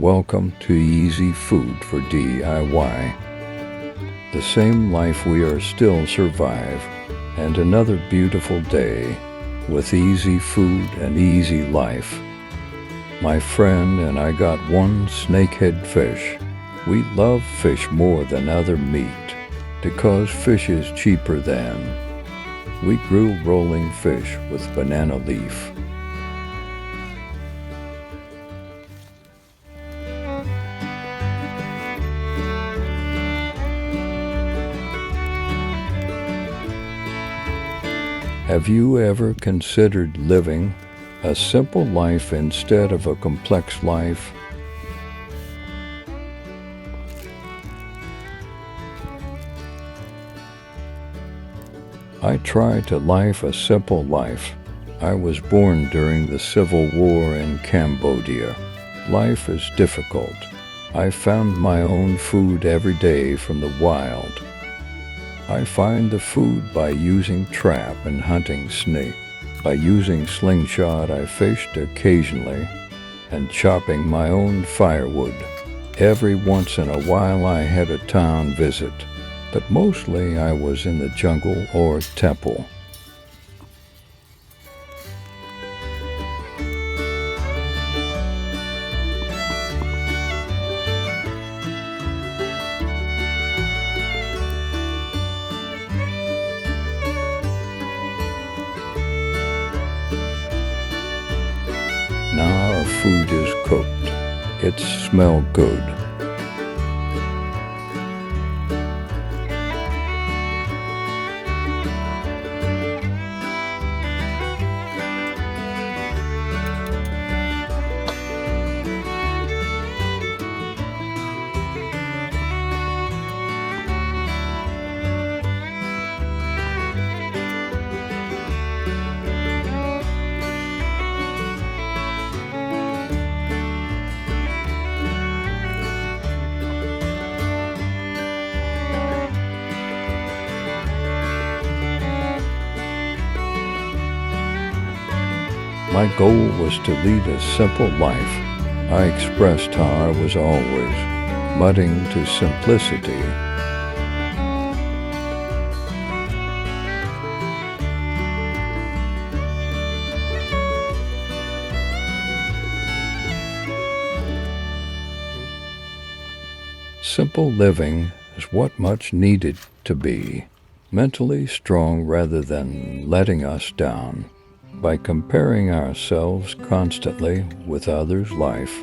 Welcome to Easy Food for DIY. The same life we are still survive, and another beautiful day with easy food and easy life. My friend and I got one snakehead fish. We love fish more than other meat because fish is cheaper than. We grew rolling fish with banana leaf. Have you ever considered living a simple life instead of a complex life? I try to live a simple life. I was born during the Civil War in Cambodia. Life is difficult. I found my own food every day from the wild. I find the food by using trap and hunting snake. By using slingshot, I fished occasionally and chopping my own firewood. Every once in a while I had a town visit, but mostly I was in the jungle or temple. Now our food is cooked. It smells good. My goal was to lead a simple life. I expressed how I was always muddling to simplicity. Simple living is what much needed to be, mentally strong rather than letting us down. By comparing ourselves constantly with others' life.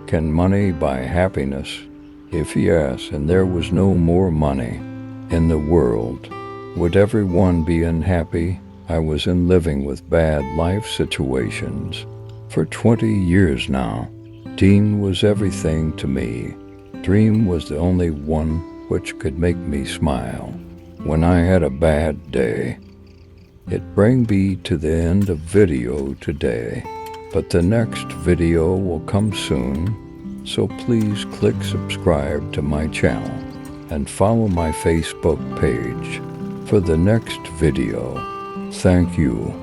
Can money buy happiness? If yes, and there was no more money in the world, would everyone be unhappy? I was in living with bad life situations for 20 years now. Dean was everything to me. Dream was the only one which could make me smile when I had a bad day. It bring me to the end of video today, but the next video will come soon, so please click subscribe to my channel and follow my Facebook page for the next video. Thank you.